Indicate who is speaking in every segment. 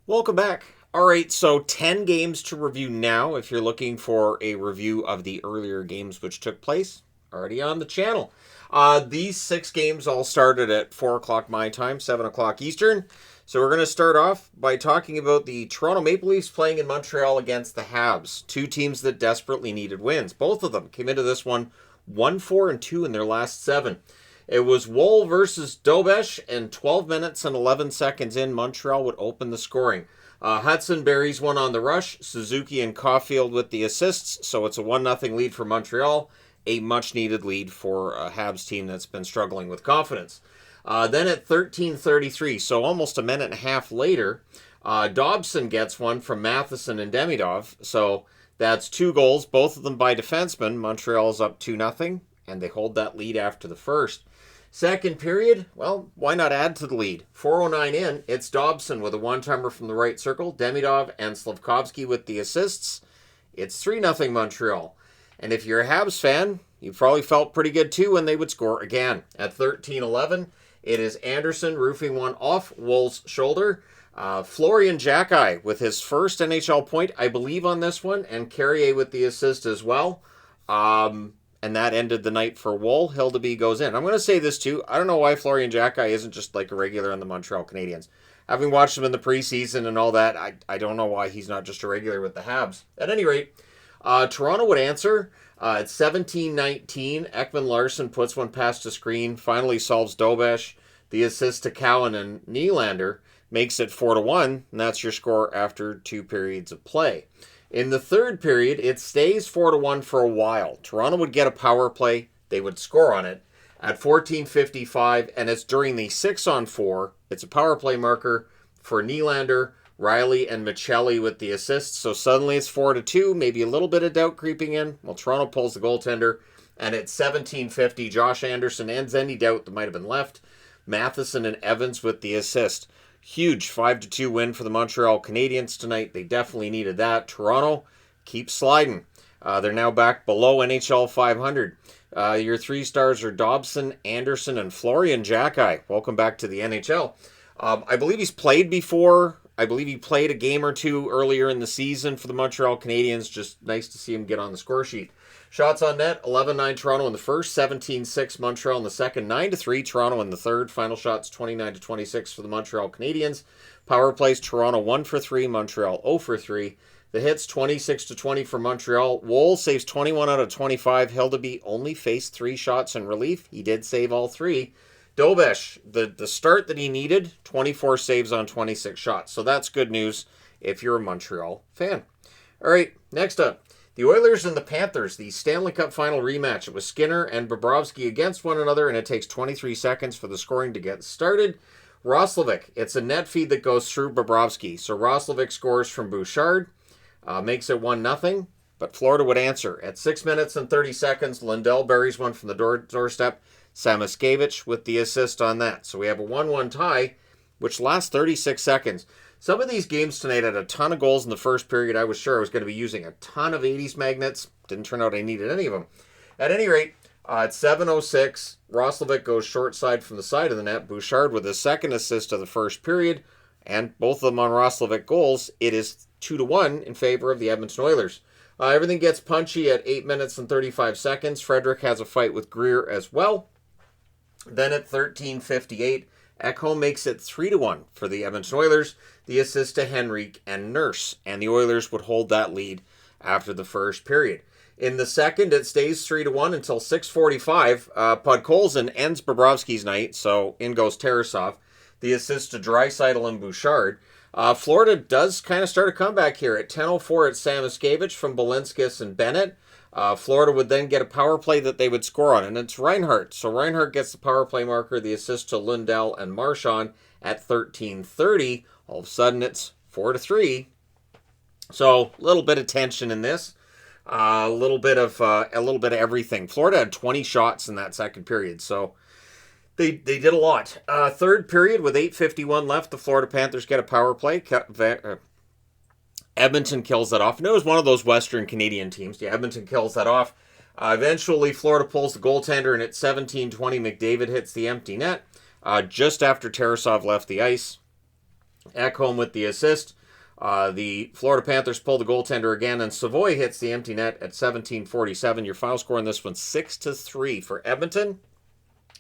Speaker 1: Welcome back. All right, so 10 games to review now. If you're looking for a review of the earlier games which took place, already on the channel. These 6 games all started at 4 o'clock my time, 7 o'clock Eastern. So we're going to start off by talking about the Toronto Maple Leafs playing in Montreal against the Habs. Two teams that desperately needed wins. Both of them came into this one 1-4-2 in their last 7. It was Woll versus WSH, and 12 minutes and 11 seconds in, Montreal would open the scoring. Hudson buries one on the rush, Suzuki and Caulfield with the assists, so it's a 1-0 lead for Montreal, a much-needed lead for a Habs team that's been struggling with confidence. Then at 13:33, so almost a minute and a half later, Dobson gets one from Matheson and Demidov, so that's 2 goals, both of them by defensemen. Montreal's up 2-0, and they hold that lead after the first. Second period, well, why not add to the lead? 4:09 in, it's Dobson with a one-timer from the right circle, Demidov and Slavkovsky with the assists. It's 3-0 Montreal. And if you're a Habs fan, you probably felt pretty good too when they would score again. At 13:11, it is Anderson roofing one off Woll's shoulder. Florian Xhekaj with his first NHL point, I believe, on this one, and Carrier with the assist as well. And that ended the night for Woll. Hildeby goes in. I'm going to say this too. I don't know why Florian Xhekaj isn't just like a regular on the Montreal Canadiens. Having watched him in the preseason and all that, I don't know why he's not just a regular with the Habs. At any rate, Toronto would answer. At 17:19, Ekman Larsson puts one past the screen, finally solves WSH. The assist to Cowan and Nylander makes it 4-1, and that's your score after 2 periods of play. In the third period, it stays 4-1 for a while. Toronto would get a power play. They would score on it at 14:55, and it's during the 6-on-4. It's a power play marker for Nylander, Riley, and Michelli with the assists. So suddenly it's 4-2, maybe a little bit of doubt creeping in. Well, Toronto pulls the goaltender, and at 17:50, Josh Anderson ends any doubt that might have been left. Matheson and Evans with the assist. Huge 5-2 win for the Montreal Canadiens tonight. They definitely needed that. Toronto keeps sliding. They're now back below NHL 500. Your 3 stars are Dobson, Anderson, and Florian Xhekaj. Welcome back to the NHL. I believe he's played before. I believe he played a game or 2 earlier in the season for the Montreal Canadiens. Just nice to see him get on the score sheet. Shots on net, 11-9 Toronto in the first, 17-6 Montreal in the second, 9-3 Toronto in the third. Final shots, 29-26 for the Montreal Canadiens. Power plays, Toronto 1 for 3, Montreal 0 for 3. The hits, 26-20 for Montreal. Woll saves 21 out of 25. Hildeby only faced 3 shots in relief. He did save all 3. WSH, the start that he needed, 24 saves on 26 shots. So that's good news if you're a Montreal fan. All right, next up. The Oilers and the Panthers, the Stanley Cup final rematch. It was Skinner and Bobrovsky against one another, and it takes 23 seconds for the scoring to get started. Roslovic, it's a net feed that goes through Bobrovsky. So Roslovic scores from Bouchard, makes it 1-0, but Florida would answer. At 6 minutes and 30 seconds, Lindell buries one from the doorstep. Samoskevich with the assist on that. So we have a 1-1 tie, which lasts 36 seconds. Some of these games tonight had a ton of goals in the first period. I was sure I was going to be using a ton of 80s magnets. Didn't turn out I needed any of them. At any rate, at 7:06, Roslovic goes short side from the side of the net. Bouchard with his second assist of the first period, and both of them on Roslovic goals. It is 2-1 in favor of the Edmonton Oilers. Everything gets punchy at 8 minutes and 35 seconds. Frederick has a fight with Greer as well. Then at 13:58, Ekholm makes it 3-1 for the Edmonton Oilers. The assist to Henrique and Nurse, and the Oilers would hold that lead after the first period. In the second, it stays 3-1 until 6:45. Podkolzin ends Bobrovsky's night, so in goes Tarasov. The assist to Draisaitl and Bouchard. Florida does kind of start a comeback here. At 10:04, it's Samoskevich from Balinskis and Bennett. Florida would then get a power play that they would score on, and it's Reinhart. So Reinhart gets the power play marker, the assist to Lundell and Marchand at 13:30. All of a sudden, it's 4-3. So a little bit of tension in this, a little bit of everything. Florida had 20 shots in that second period, so they did a lot. Third period with 8:51 left, the Florida Panthers get a power play. Edmonton kills that off. And it was one of those Western Canadian teams. Yeah, Edmonton kills that off. Eventually, Florida pulls the goaltender, and at 17:20, McDavid hits the empty net just after Tarasov left the ice. Ekholm with the assist. The Florida Panthers pull the goaltender again, and Savoy hits the empty net at 17:47. Your final score in this one, 6-3 for Edmonton.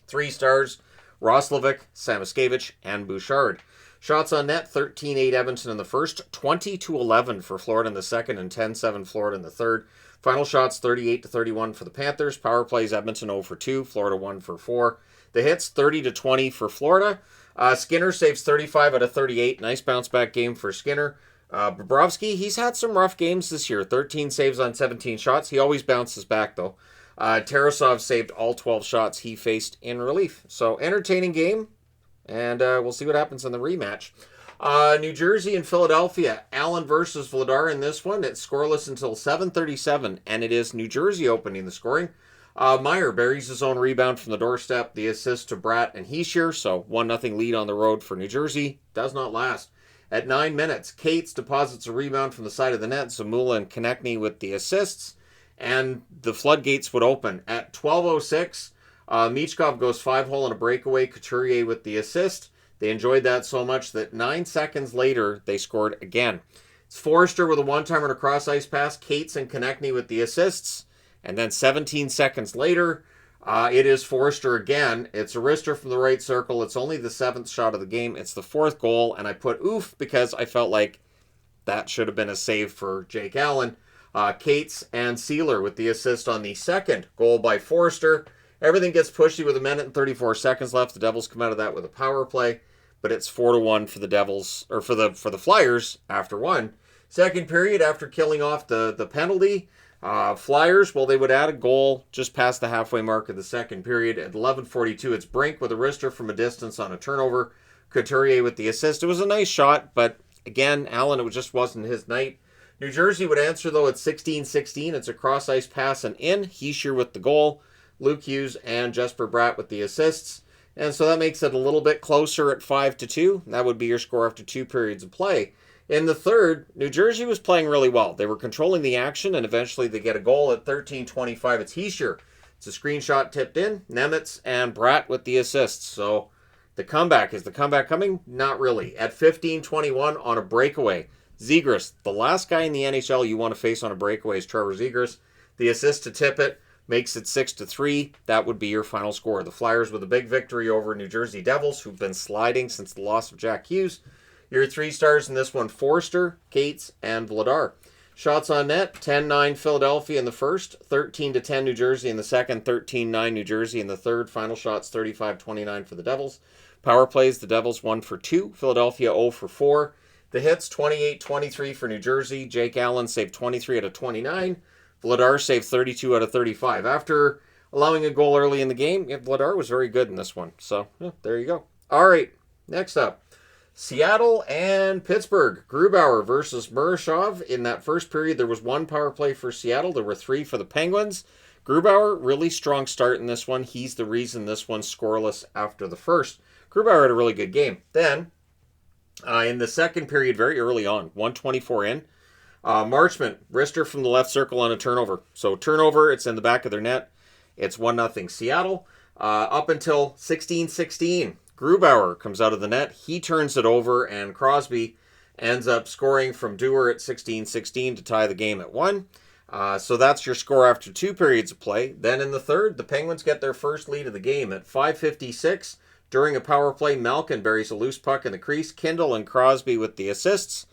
Speaker 1: 3 stars, Roslovic, Samoskevich, and Bouchard. Shots on net, 13-8 Edmonton in the first, 20-11 for Florida in the second, and 10-7 Florida in the third. Final shots, 38-31 for the Panthers. Power plays, Edmonton 0 for 2, Florida 1 for 4. The hits, 30-20 for Florida. Skinner saves 35 out of 38. Nice bounce-back game for Skinner. Bobrovsky, he's had some rough games this year. 13 saves on 17 shots. He always bounces back, though. Tarasov saved all 12 shots he faced in relief. So, entertaining game, and we'll see what happens in the rematch. New Jersey and Philadelphia. Allen versus Vladar in this one. It's scoreless until 7:37, and it is New Jersey opening the scoring. Meyer buries his own rebound from the doorstep. The assist to Bratt and Hischier, so 1-0 lead on the road for New Jersey. Does not last. At 9 minutes, Cates deposits a rebound from the side of the net. Zamula and Konechny with the assists, and the floodgates would open. At 12:06, Michkov goes 5-hole on a breakaway. Couturier with the assist. They enjoyed that so much that 9 seconds later, they scored again. It's Forrester with a one-timer and a cross-ice pass. Cates and Konechny with the assists. And then 17 seconds later, it is Forrester again. It's a wrister from the right circle. It's only the 7th shot of the game. It's the 4th goal, and I put oof because I felt like that should have been a save for Jake Allen. Cates and Sealer with the assist on the 2nd goal by Forrester. Everything gets pushy with 1 minute and 34 seconds left. The Devils come out of that with a power play, but it's 4-1 for the Devils, or for the Flyers after 1. Second period, after killing off the penalty, Flyers, well, they would add a goal just past the halfway mark of the second period. At 11:42, it's Brink with a wrister from a distance on a turnover. Couturier with the assist. It was a nice shot, but again, Allen, it just wasn't his night. New Jersey would answer, though, at 16:16. It's a cross-ice pass and in. Hischier with the goal. Luke Hughes and Jesper Bratt with the assists. And so that makes it a little bit closer at 5-2. That would be your score after 2 periods of play. In the third, New Jersey was playing really well. They were controlling the action, and eventually they get a goal at 13:25. It's Hischier. It's a screenshot tipped in. Nemitz and Bratt with the assists. So the comeback, is the comeback coming? Not really. At 15:21 on a breakaway. Zegras, the last guy in the NHL you want to face on a breakaway is Trevor Zegras. The assist to tip it makes it 6-3. That would be your final score. The Flyers with a big victory over New Jersey Devils, who've been sliding since the loss of Jack Hughes. Your 3 stars in this one, Forrester, Cates, and Vladar. Shots on net, 10-9 Philadelphia in the first, 13-10 New Jersey in the second, 13-9 New Jersey in the third. Final shots, 35-29 for the Devils. Power plays, the Devils 1 for 2, Philadelphia 0 for 4. The hits, 28-23 for New Jersey. Jake Allen saved 23 out of 29. Vladar saved 32 out of 35. After allowing a goal early in the game, Vladar was very good in this one. So, there you go. All right, next up. Seattle and Pittsburgh. Grubauer versus Murashov. In that first period, there was 1 power play for Seattle. There were 3 for the Penguins. Grubauer, really strong start in this one. He's the reason this one's scoreless after the first. Grubauer had a really good game. Then, in the second period, very early on, 1:24 in, Marchment, wrister from the left circle on a turnover. So turnover, it's in the back of their net. It's 1-0 Seattle. Up until 16:16. Grubauer comes out of the net. He turns it over, and Crosby ends up scoring from Dewar at 16:16 to tie the game at 1. So that's your score after 2 periods of play. Then in the third, the Penguins get their first lead of the game at 5:56. During a power play, Malkin buries a loose puck in the crease. Kindle and Crosby with the assists.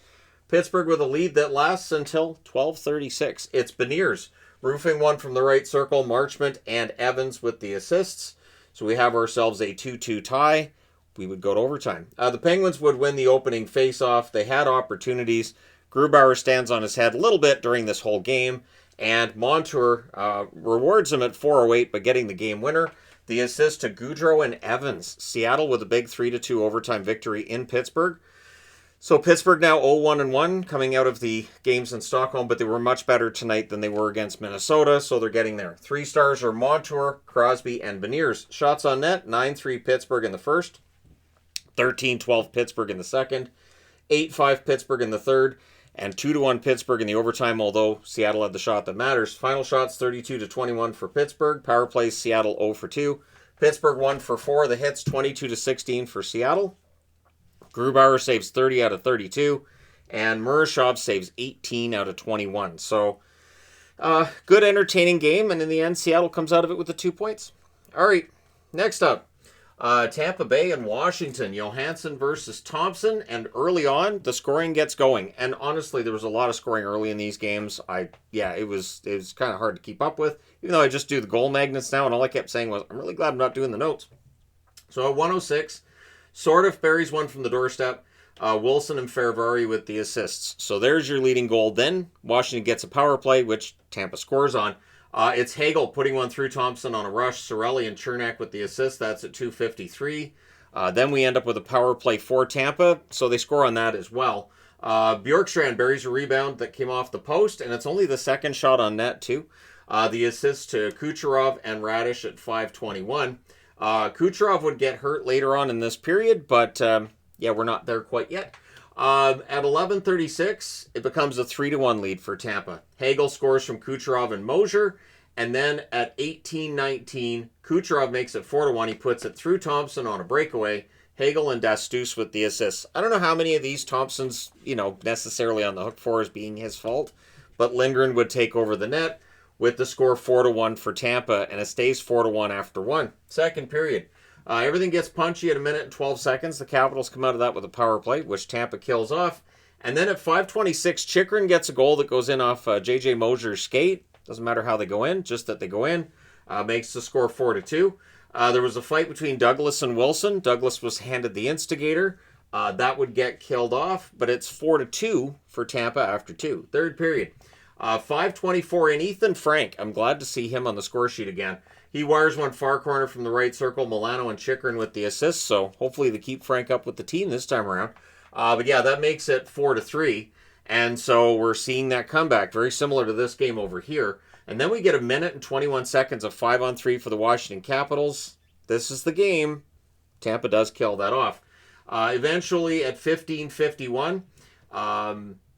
Speaker 1: Pittsburgh with a lead that lasts until 12:36. It's Beniers roofing one from the right circle. Marchment and Evans with the assists. So we have ourselves a 2-2 tie. We would go to overtime. The Penguins would win the opening face-off. They had opportunities. Grubauer stands on his head a little bit during this whole game, and Montour rewards him at 4:08 by getting the game winner. The assist to Goudreau and Evans. Seattle with a big 3-2 overtime victory in Pittsburgh. So Pittsburgh now 0-1-1 coming out of the games in Stockholm, but they were much better tonight than they were against Minnesota, so they're getting there. 3 stars are Montour, Crosby, and Beniers. Shots on net, 9-3 Pittsburgh in the first, 13-12 Pittsburgh in the second, 8-5 Pittsburgh in the third, and 2-1 Pittsburgh in the overtime, although Seattle had the shot that matters. Final shots, 32-21 for Pittsburgh. Power plays, Seattle 0 for 2. Pittsburgh 1 for 4. The hits, 22-16 for Seattle. Grubauer saves 30 out of 32, and Murashov saves 18 out of 21. So, good entertaining game, and in the end, Seattle comes out of it with the 2 points. All right, next up. Tampa Bay and Washington, Johansson versus Thompson, and early on the scoring gets going. And honestly, there was a lot of scoring early in these games. It was kind of hard to keep up with, even though I just do the goal magnets now, and all I kept saying was, I'm really glad I'm not doing the notes. So at 106, sort of buries one from the doorstep. Wilson and Ferravari with the assists. So there's your leading goal. Then Washington gets a power play, which Tampa scores on. It's Hagel putting one through Thompson on a rush. Sorelli and Chernak with the assist. That's at 2:53. Then we end up with a power play for Tampa, so they score on that as well. Bjorkstrand buries a rebound that came off the post, and it's only the second shot on net, too. The assist to Kucherov and Radish at 5:21. Kucherov would get hurt later on in this period, but we're not there quite yet. At 11:36, it becomes a 3-1 lead for Tampa. Hagel scores from Kucherov and Mosier, and then at 18:19, Kucherov makes it 4-1. He puts it through Thompson on a breakaway. Hagel and Dastus with the assists. I don't know how many of these Thompson's, necessarily on the hook for as being his fault, but Lindgren would take over the net with the score 4-1 for Tampa, and it stays 4-1 after one. Second period. Everything gets punchy at 1 minute and 12 seconds. The Capitals come out of that with a power play, which Tampa kills off. And then at 5:26, Chychrun gets a goal that goes in off J.J. Mosier's skate. Doesn't matter how they go in, just that they go in. Makes the score 4-2. There was a fight between Douglas and Wilson. Douglas was handed the instigator. That would get killed off, but it's 4-2 for Tampa after two. Third period. 5:24 in Ethan Frank. I'm glad to see him on the score sheet again. He wires one far corner from the right circle. Milano and Chychrun with the assists, so hopefully they keep Frank up with the team this time around. That makes it 4-3, and so we're seeing that comeback, very similar to this game over here. And then we get 1 minute and 21 seconds of 5-on-3 for the Washington Capitals. This is the game. Tampa does kill that off. Eventually, at 15:51,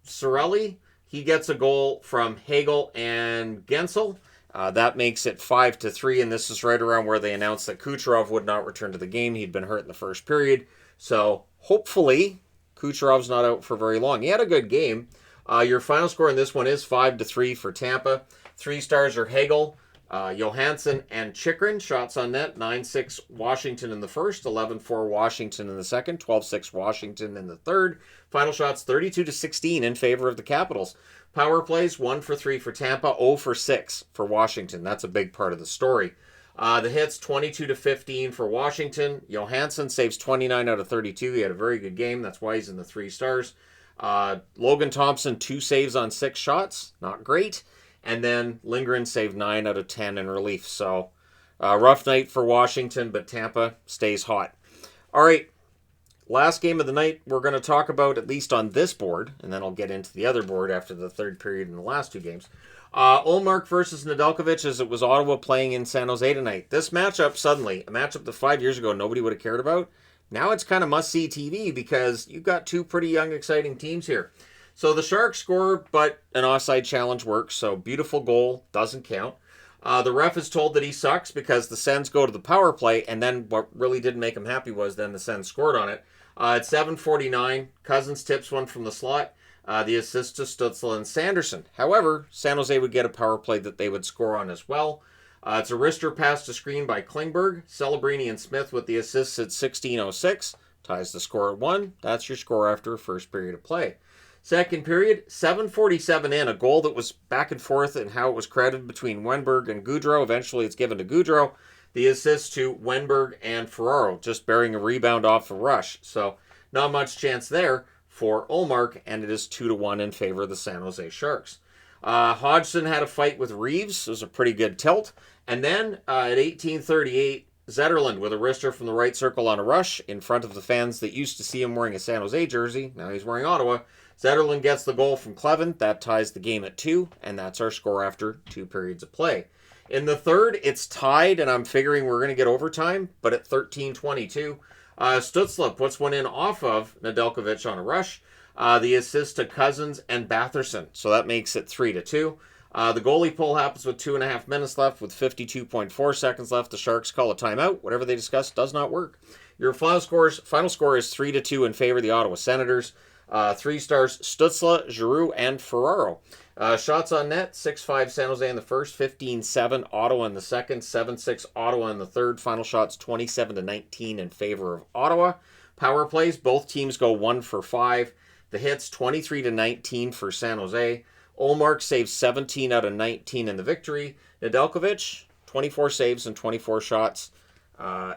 Speaker 1: Sorelli, he gets a goal from Hagel and Gensel. That makes it 5-3, and this is right around where they announced that Kucherov would not return to the game. He'd been hurt in the first period. So hopefully Kucherov's not out for very long. He had a good game. Your final score in this one is 5-3 for Tampa. 3 stars are Hagel, Johansson, and Chychrun. Shots on net, 9-6 Washington in the first, 11-4 Washington in the second, 12-6 Washington in the third. Final shots, 32-16 in favor of the Capitals. Power plays, 1-for-3 for Tampa, 0-for-6 for Washington. That's a big part of the story. The hits, 22-15 for Washington. Johansson saves 29 out of 32. He had a very good game. That's why he's in the 3 stars. Logan Thompson, 2 saves on 6 shots. Not great. And then Lindgren saved 9 out of 10 in relief. So, rough night for Washington, but Tampa stays hot. All right. Last game of the night we're going to talk about, at least on this board, and then I'll get into the other board after the third period in the last 2 games. Ullmark versus Nedeljkovic, as it was Ottawa playing in San Jose tonight. This matchup, suddenly, a matchup that 5 years ago nobody would have cared about, now it's kind of must-see TV because you've got 2 pretty young, exciting teams here. So the Sharks score, but an offside challenge works, so beautiful goal, doesn't count. The ref is told that he sucks because the Sens go to the power play, and then what really didn't make him happy was then the Sens scored on it. At 7:49, Cousins tips one from the slot. The assist to Stützle and Sanderson. However, San Jose would get a power play that they would score on as well. It's a wrister pass to screen by Klingberg. Celebrini and Smith with the assists at 16:06. Ties the score at 1. That's your score after first period of play. Second period, 7:47 in, a goal that was back and forth in how it was crowded between Wenberg and Gaudreau. Eventually it's given to Gaudreau. The assist to Wenberg and Ferraro, just bearing a rebound off a rush. So not much chance there for Ullmark, and it is 2-1 in favor of the San Jose Sharks. Hodgson had a fight with Reeves. It was a pretty good tilt. And then at 18:38, Zetterlund with a wrister from the right circle on a rush in front of the fans that used to see him wearing a San Jose jersey. Now he's wearing Ottawa. Zetterlund gets the goal from Clevin. That ties the game at 2, and that's our score after 2 periods of play. In the third, it's tied, and I'm figuring we're going to get overtime, but at 13:22, Stützle puts one in off of Nedeljkovic on a rush. The assist to Cousins and Batherson, so that makes it 3-2. The goalie pull happens with 2.5 minutes left, with 52.4 seconds left. The Sharks call a timeout. Whatever they discuss does not work. Your final score is 3-2 in favor of the Ottawa Senators. 3 stars, Stützle, Giroux, and Ferraro. Shots on net, 6-5 San Jose in the first, 15-7 Ottawa in the second, 7-6 Ottawa in the third. Final shots, 27-19 in favor of Ottawa. Power plays, both teams go 1 for 5. The hits, 23-19 for San Jose. Ullmark saves 17 out of 19 in the victory. Nedeljkovic, 24 saves and 24 shots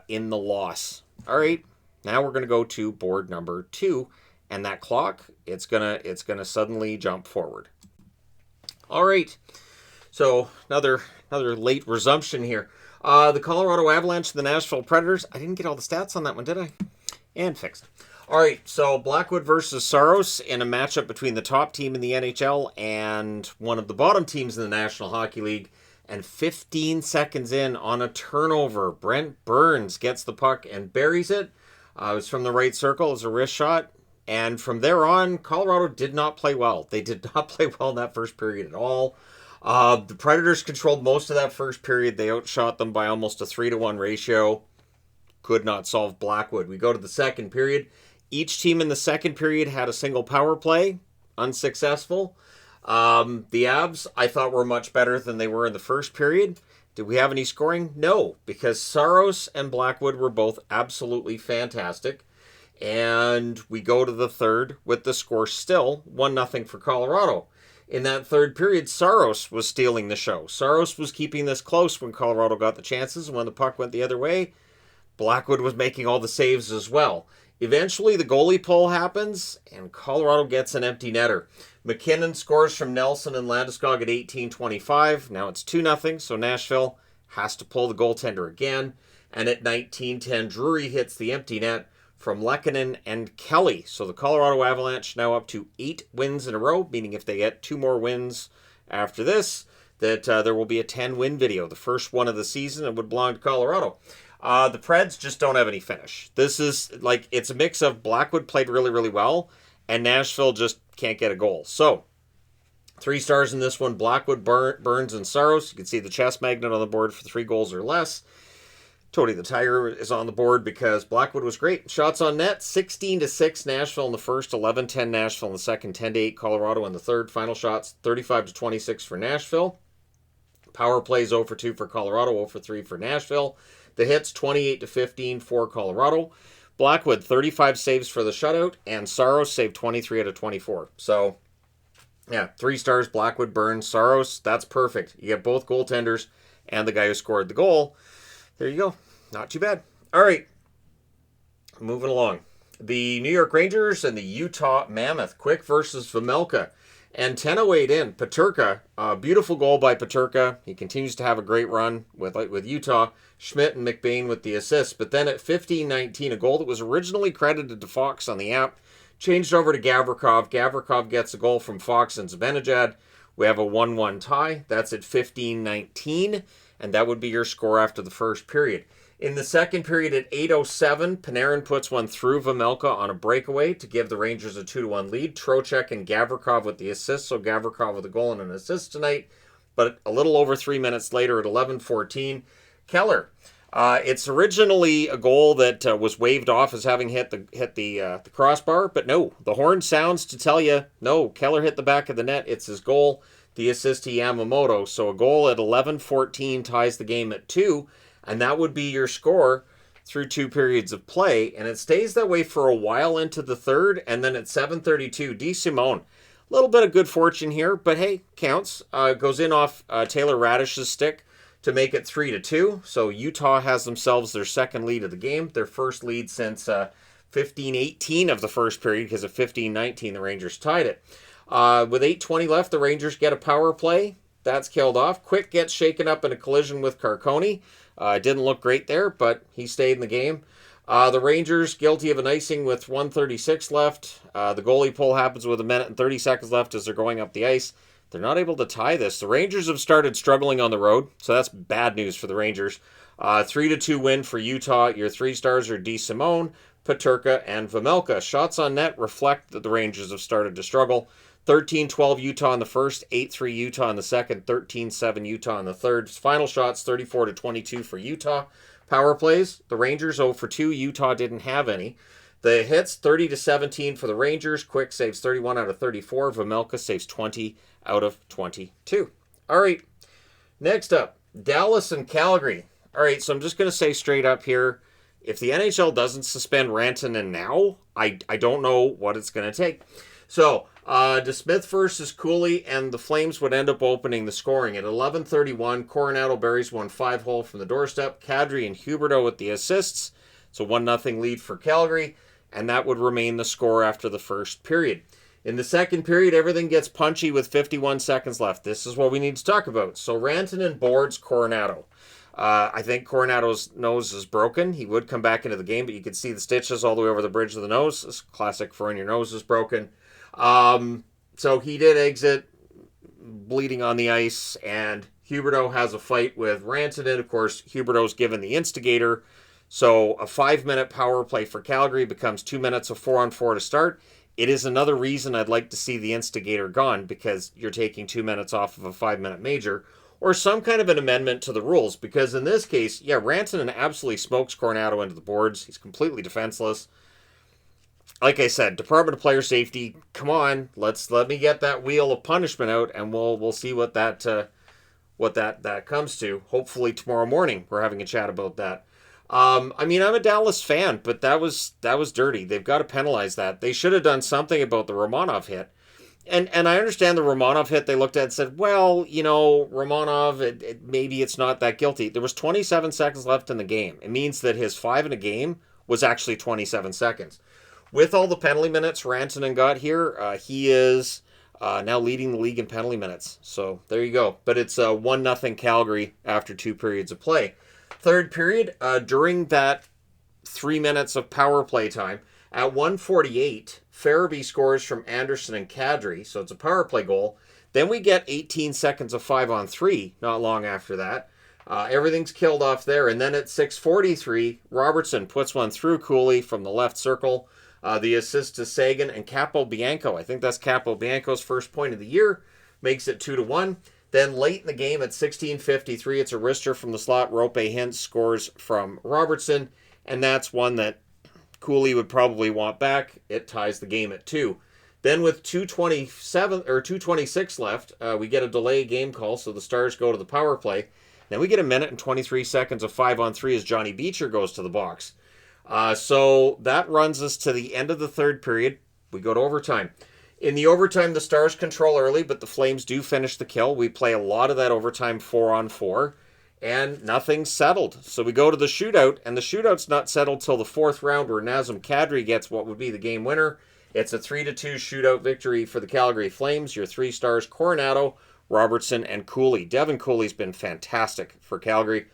Speaker 1: in the loss. All right, now we're going to go to board number 2, and that clock, it's gonna suddenly jump forward. All right, so another late resumption here. The Colorado Avalanche, the Nashville Predators. I didn't get all the stats on that one, did I? And fixed. All right, so Blackwood versus Saros in a matchup between the top team in the NHL and one of the bottom teams in the National Hockey League. And 15 seconds in, on a turnover, Brent Burns gets the puck and buries it. It was from the right circle. It was a wrist shot. And from there on, Colorado did not play well. They did not play well in that first period at all. The Predators controlled most of that first period. They outshot them by almost a 3-1 ratio. Could not solve Blackwood. We go to the second period. Each team in the second period had a single power play. Unsuccessful. The Avs, I thought, were much better than they were in the first period. Did we have any scoring? No, because Saros and Blackwood were both absolutely fantastic. And we go to the third with the score still 1-0 for Colorado. In that third period, Saros was stealing the show. Saros was keeping this close when Colorado got the chances. When the puck went the other way, Blackwood was making all the saves as well. Eventually, the goalie pull happens, and Colorado gets an empty netter. McKinnon scores from Nelson and Landeskog at 18:25. Now it's 2-0, so Nashville has to pull the goaltender again. And at 19:10, Drury hits the empty net from Lehkonen and Kelly. So the Colorado Avalanche now up to 8 wins in a row, meaning if they get 2 more wins after this, that there will be a 10-win video, the first one of the season, and would belong to Colorado. The Preds just don't have any finish. This is like, it's a mix of Blackwood played really, really well, and Nashville just can't get a goal. So, 3 stars in this one, Blackwood, Burns, and Saros. You can see the chess magnet on the board for 3 goals or less. Tony the Tiger is on the board because Blackwood was great. Shots on net, 16-6 Nashville in the first, 11-10 Nashville in the second, 10-8 Colorado in the third. Final shots, 35-26 for Nashville. Power plays 0 for 2 for Colorado, 0 for 3 for Nashville. The hits, 28-15 for Colorado. Blackwood, 35 saves for the shutout, and Saros saved 23 out of 24. So, yeah, 3 stars, Blackwood, Burns, Saros. That's perfect. You get both goaltenders and the guy who scored the goal. There you go. Not too bad. All right. Moving along. The New York Rangers and the Utah Mammoth. Quick versus Vejmelka. And 10:08 in, Peterka, a beautiful goal by Peterka. He continues to have a great run with Utah. Schmidt and McBain with the assists. But then at 15:19, a goal that was originally credited to Fox on the app, changed over to Gavrikov. Gavrikov gets a goal from Fox and Zibanejad. We have a 1-1 tie. That's at 15:19, and that would be your score after the first period. In the second period at 8:07, Panarin puts one through Vejmelka on a breakaway to give the Rangers a 2-1 lead. Trocheck and Gavrikov with the assists, so Gavrikov with a goal and an assist tonight. But a little over 3 minutes later at 11:14, Keller. It's originally a goal that was waved off as having hit the crossbar, but no, the horn sounds to tell you, no, Keller hit the back of the net. It's his goal, the assist to Yamamoto. So a goal at 11:14 ties the game at 2. And that would be your score through 2 periods of play. And it stays that way for a while into the third. And then at 7:32, DeSimone. A little bit of good fortune here, but hey, counts. Goes in off Taylor Radish's stick to make it 3-2. So Utah has themselves their second lead of the game. Their first lead since 15:18 of the first period, because at 15:19 the Rangers tied it. With 8:20 left, the Rangers get a power play. That's killed off. Quick gets shaken up in a collision with Carcone. Didn't look great there, but he stayed in the game. The Rangers guilty of an icing with 1:36 left. The goalie pull happens with 1 minute and 30 seconds left as they're going up the ice. They're not able to tie this. The Rangers have started struggling on the road, so that's bad news for the Rangers. 3-2 win for Utah. Your 3 stars are DeSimone, Peterka, and Vejmelka. Shots on net reflect that the Rangers have started to struggle. 13-12 Utah in the first, 8-3 Utah in the second, 13-7 Utah in the third. Final shots, 34-22 for Utah. Power plays, the Rangers 0 for 2. Utah didn't have any. The hits, 30-17 for the Rangers. Quick saves 31 out of 34. Vejmelka saves 20 out of 22. All right, next up, Dallas and Calgary. All right, so I'm just going to say straight up here, if the NHL doesn't suspend Rantanen now, I don't know what it's going to take. So, DeSmith versus Cooley, and the Flames would end up opening the scoring. At 11:31, Coronado buries one 5-hole from the doorstep. Kadri and Huberdeau with the assists. So 1-0 lead for Calgary, and that would remain the score after the first period. In the second period, everything gets punchy with 51 seconds left. This is what we need to talk about. So Rantanen boards Coronado. I think Coronado's nose is broken. He would come back into the game, but you could see the stitches all the way over the bridge of the nose. It's classic for when your nose is broken. So he did exit bleeding on the ice, and Huberdeau has a fight with Rantanen. Of course, Huberdeau's given the instigator. So a 5-minute power play for Calgary becomes 2 minutes of 4-on-4 to start. It is another reason I'd like to see the instigator gone, because you're taking 2 minutes off of a 5-minute major, or some kind of an amendment to the rules, because in this case, yeah, Rantanen absolutely smokes Coronado into the boards. He's completely defenseless. Like I said, Department of Player Safety, come on, let me get that wheel of punishment out, and we'll see what that comes to. Hopefully tomorrow morning we're having a chat about that. I mean, I'm a Dallas fan, but that was dirty. They've got to penalize that. They should have done something about the Romanov hit. And I understand the Romanov hit, they looked at and said, well, you know, Romanov, maybe it's not that guilty. There was 27 seconds left in the game. It means that his 5 in a game was actually 27 seconds. With all the penalty minutes Rantanen got here, he is now leading the league in penalty minutes. So there you go. But it's 1-0 Calgary after 2 periods of play. Third period, during that 3 minutes of power play time, at 1:48, Farabee scores from Anderson and Kadri, so it's a power play goal. Then we get 18 seconds of 5-on-3 not long after that. Everything's killed off there. And then at 6:43, Robertson puts one through Cooley from the left circle. The assist to Sagan and Capobianco. I think that's Capobianco's first point of the year. Makes it 2-1. Then late in the game at 16:53, it's a wrister from the slot. Rope Hintz scores from Robertson. And that's one that Cooley would probably want back. It ties the game at 2. Then with 2:26 left, we get a delay game call, so the Stars go to the power play. Then we get a minute and 23 seconds of 5-on-3 as Johnny Beecher goes to the box. So that runs us to the end of the third period. We go to overtime. In the overtime, the Stars control early, but the Flames do finish the kill. We play a lot of that overtime 4-on-4. And nothing's settled. So we go to the shootout, and the shootout's not settled till the 4th round, where Nazem Kadri gets what would be the game winner. It's a 3-2 shootout victory for the Calgary Flames. Your 3 stars, Coronado, Robertson, and Cooley. Devin Cooley's been fantastic for Calgary.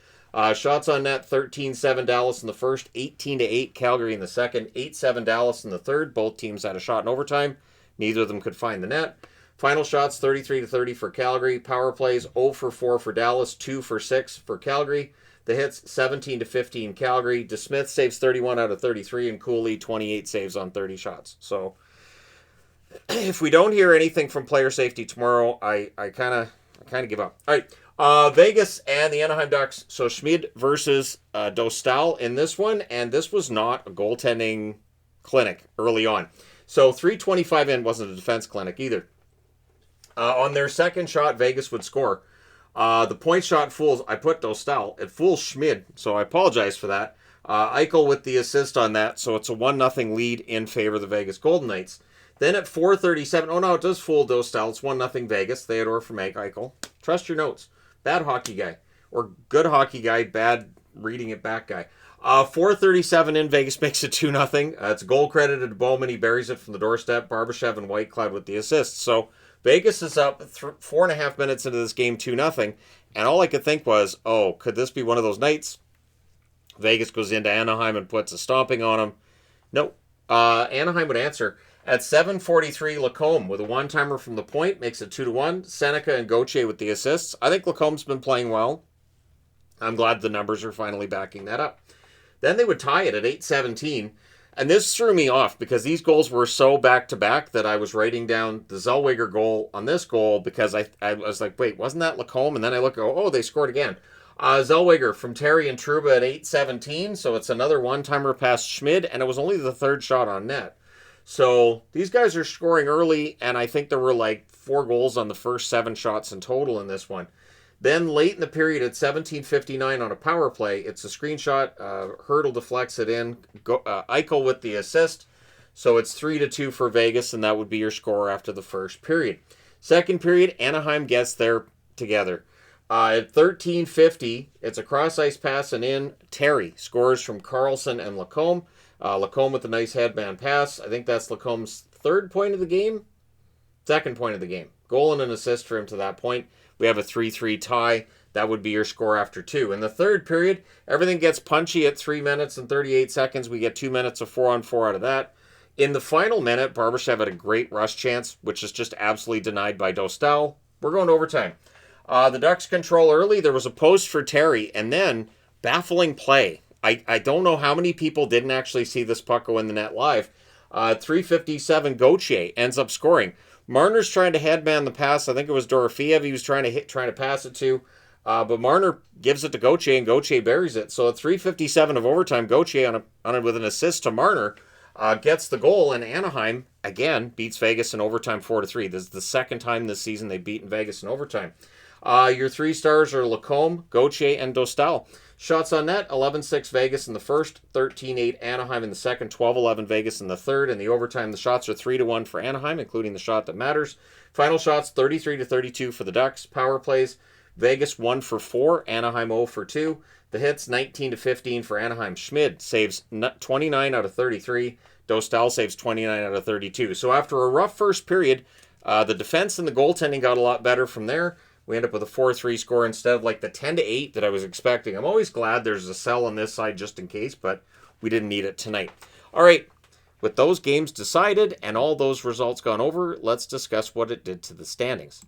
Speaker 1: Shots on net, 13-7 Dallas in the first, 18-8 Calgary in the second, 8-7 Dallas in the third. Both teams had a shot in overtime. Neither of them could find the net. Final shots, 33-30 for Calgary. Power plays, 0 for 4 for Dallas, 2 for 6 for Calgary. The hits, 17-15 Calgary. DeSmith saves 31 out of 33, and Cooley, 28 saves on 30 shots. So if we don't hear anything from player safety tomorrow, I kind of give up. All right, Vegas and the Anaheim Ducks. So Schmid versus Dostal in this one, and this was not a goaltending clinic early on. So 3:25 in wasn't a defense clinic either. On their second shot, Vegas would score. The point shot fools, I put Dostal. It fools Schmid, so I apologize for that. Eichel with the assist on that, so it's a 1-0 lead in favor of the Vegas Golden Knights. Then at 4:37, oh no, it does fool Dostal. It's 1-0 Vegas. Theodore from Eichel. Trust your notes. Bad hockey guy. Or good hockey guy, bad reading it back guy. 4:37 in, Vegas makes it 2-0. It's a goal credited to Bowman. He buries it from the doorstep. Barbashev and Whitecloud with the assists. So Vegas is up 4.5 minutes into this game, 2-0. And all I could think was, oh, could this be one of those nights? Vegas goes into Anaheim and puts a stomping on them. No. Anaheim would answer. At 7:43, Lacombe with a one-timer from the point makes it 2-1. Seneca and Gauthier with the assists. I think Lacombe's been playing well. I'm glad the numbers are finally backing that up. Then they would tie it at 8:17. And this threw me off because these goals were so back-to-back that I was writing down the Zellweger goal on this goal because I was like, wait, wasn't that Lacombe? And then I look, oh, they scored again. Zellweger from Terry and Trouba at 8:17, so it's another one-timer past Schmid, and it was only the third shot on net. So these guys are scoring early, and I think there were like 4 goals on the first 7 shots in total in this one. Then late in the period at 17:59 on a power play, it's a screenshot. Hurdle deflects it in. Eichel with the assist. So it's 3-2 for Vegas, and that would be your score after the first period. Second period, Anaheim gets there together. At 13:50, it's a cross-ice pass and in. Terry scores from Carlson and Lacombe. Lacombe with a nice headband pass. I think that's Lacombe's third point of the game. Second point of the game. Goal and an assist for him to that point. We have a 3-3 tie. That would be your score after 2. In the third period, everything gets punchy at 3 minutes and 38 seconds. We get 2 minutes of 4-on-4 out of that. In the final minute, Barbashev had a great rush chance, which is just absolutely denied by Dostal. We're going to overtime. The Ducks control early. There was a post for Terry, and then baffling play. I don't know how many people didn't actually see this puck go in the net live. 3:57, Gauthier ends up scoring. Marner's trying to headman the pass. I think it was Dorofeev he was trying to pass it to. But Marner gives it to Gauthier, and Gauthier buries it. So at 3:57 of overtime, Gauthier on it with an assist to Marner gets the goal, and Anaheim, again, beats Vegas in overtime 4-3. This is the second time this season they've beaten Vegas in overtime. Your 3 stars are Lacombe, Gauthier, and Dostal. Shots on net, 11-6 Vegas in the first, 13-8 Anaheim in the second, 12-11 Vegas in the third. In the overtime, the shots are 3-1 for Anaheim, including the shot that matters. Final shots, 33-32 for the Ducks. Power plays, Vegas 1 for 4, Anaheim 0 for 2. The hits, 19-15 for Anaheim. Schmid saves 29 out of 33. Dostal saves 29 out of 32. So after a rough first period, the defense and the goaltending got a lot better from there. We end up with a 4-3 score instead of like the 10-8 that I was expecting. I'm always glad there's a sell on this side just in case, but we didn't need it tonight. All right, with those games decided and all those results gone over, let's discuss what it did to the standings.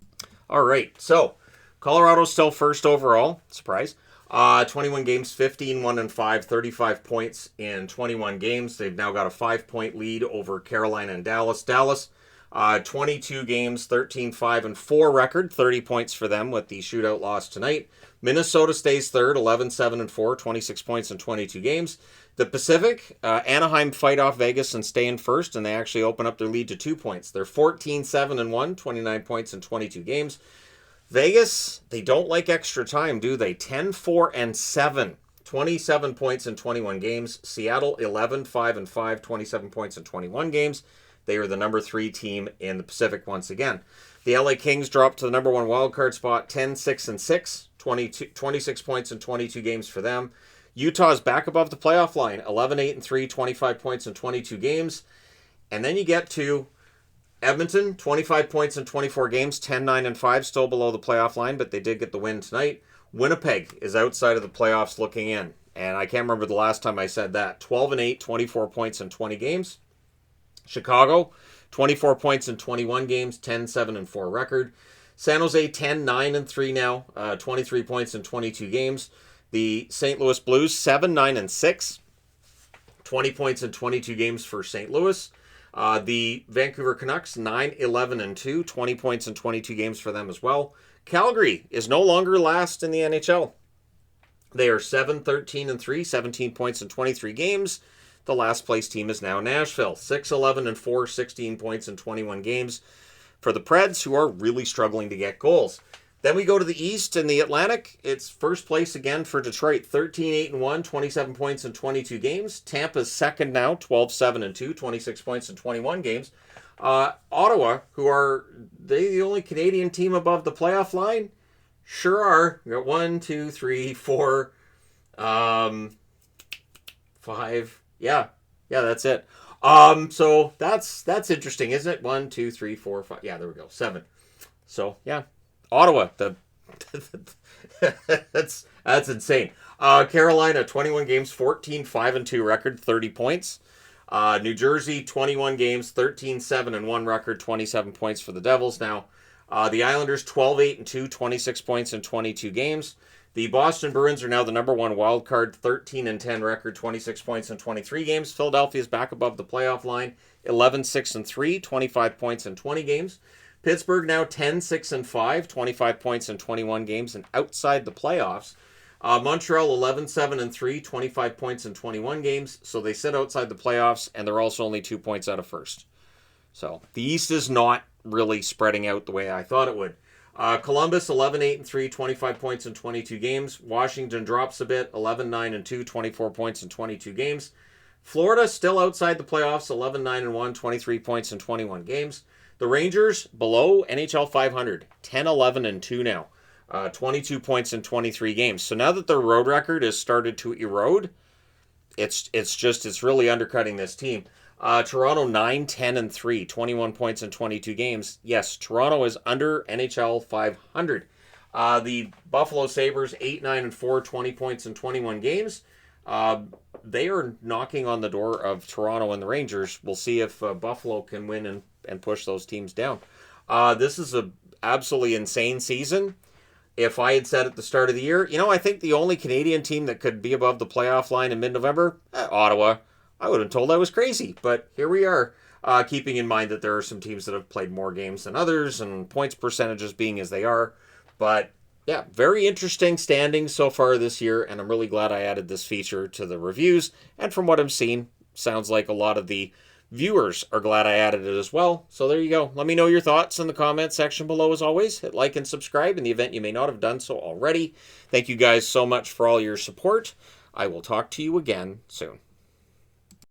Speaker 1: All right, so Colorado's still first overall. Surprise. 21 games, 15-1-5, 35 points in 21 games. They've now got a 5-point lead over Carolina and Dallas. Dallas, 22 games, 13-5-4 record, 30 points for them with the shootout loss tonight. Minnesota stays third, 11-7-4, 26 points in 22 games. The Pacific, Anaheim fight off Vegas and stay in first, and they actually open up their lead to 2 points. They're 14-7-1, 29 points in 22 games. Vegas, they don't like extra time, do they? 10-4-7, 27 points in 21 games. Seattle, 11-5-5, 27 points in 21 games. They are the number 3 team in the Pacific once again. The LA Kings dropped to the number 1 wildcard spot, 10-6-6, 26 points in 22 games for them. Utah's back above the playoff line, 11-8-3, 25 points in 22 games. And then you get to Edmonton, 25 points in 24 games, 10-9-5, still below the playoff line, but they did get the win tonight. Winnipeg is outside of the playoffs looking in, and I can't remember the last time I said that. 12-8, 24 points in 20 games. Chicago, 24 points in 21 games, 10-7-4 record. San Jose, 10-9-3 now, 23 points in 22 games. The St. Louis Blues, 7-9-6, 20 points in 22 games for St. Louis. The Vancouver Canucks, 9-11-2, 20 points in 22 games for them as well. Calgary is no longer last in the NHL. They are 7-13-3, 17 points in 23 games. The last place team is now Nashville, 6-11-4, 16 points in 21 games for the Preds, who are really struggling to get goals. Then we go to the East and the Atlantic. It's first place again for Detroit, 13-8-1, 27 points in 22 games. Tampa's second now, 12-7-2, 26 points in 21 games. Ottawa, who are they the only Canadian team above the playoff line? Sure are. We got 1, 2, 3, 4, 5. Yeah, that's it. So that's interesting, isn't it? 1, 2, 3, 4, 5. Yeah, there we go. 7. So yeah. Ottawa, that's insane. Carolina, 21 games, 14-5-2 record, 30 points. New Jersey, 21 games, 13-7-1 record, 27 points for the Devils. Now, the Islanders, 12-8-2, 26 points in 22 games. The Boston Bruins are now the number 1 wild card, 13-10 record, 26 points in 23 games. Philadelphia is back above the playoff line, 11-6-3, 25 points in 20 games. Pittsburgh now 10-6-5, 25 points in 21 games, and outside the playoffs. Montreal 11-7-3, 25 points in 21 games, so they sit outside the playoffs, and they're also only 2 points out of first. So the East is not really spreading out the way I thought it would. Columbus 11-8-3, 25 points in 22 games. Washington drops a bit, 11-9-2, 24 points in 22 games. Florida still outside the playoffs, 11-9-1, 23 points in 21 games. The Rangers below NHL 500, 10-11-2 now. 22 points in 23 games. So now that their road record has started to erode, it's really undercutting this team. Toronto 9-10-3, 21 points in 22 games. Yes, Toronto is under NHL 500. The Buffalo Sabres 8-9-4, 20 points in 21 games. They are knocking on the door of Toronto and the Rangers. We'll see if Buffalo can win and push those teams down. This is a absolutely insane season. If I had said at the start of the year, I think the only Canadian team that could be above the playoff line in mid-November, Ottawa, I would have been told I was crazy. But here we are, keeping in mind that there are some teams that have played more games than others and points percentages being as they are. But yeah, very interesting standings so far this year, and I'm really glad I added this feature to the reviews. And from what I'm seeing, sounds like a lot of the viewers are glad I added it as well. So there you go. Let me know your thoughts in the comment section below as always. Hit like and subscribe in the event you may not have done so already. Thank you guys so much for all your support. I will talk to you again soon.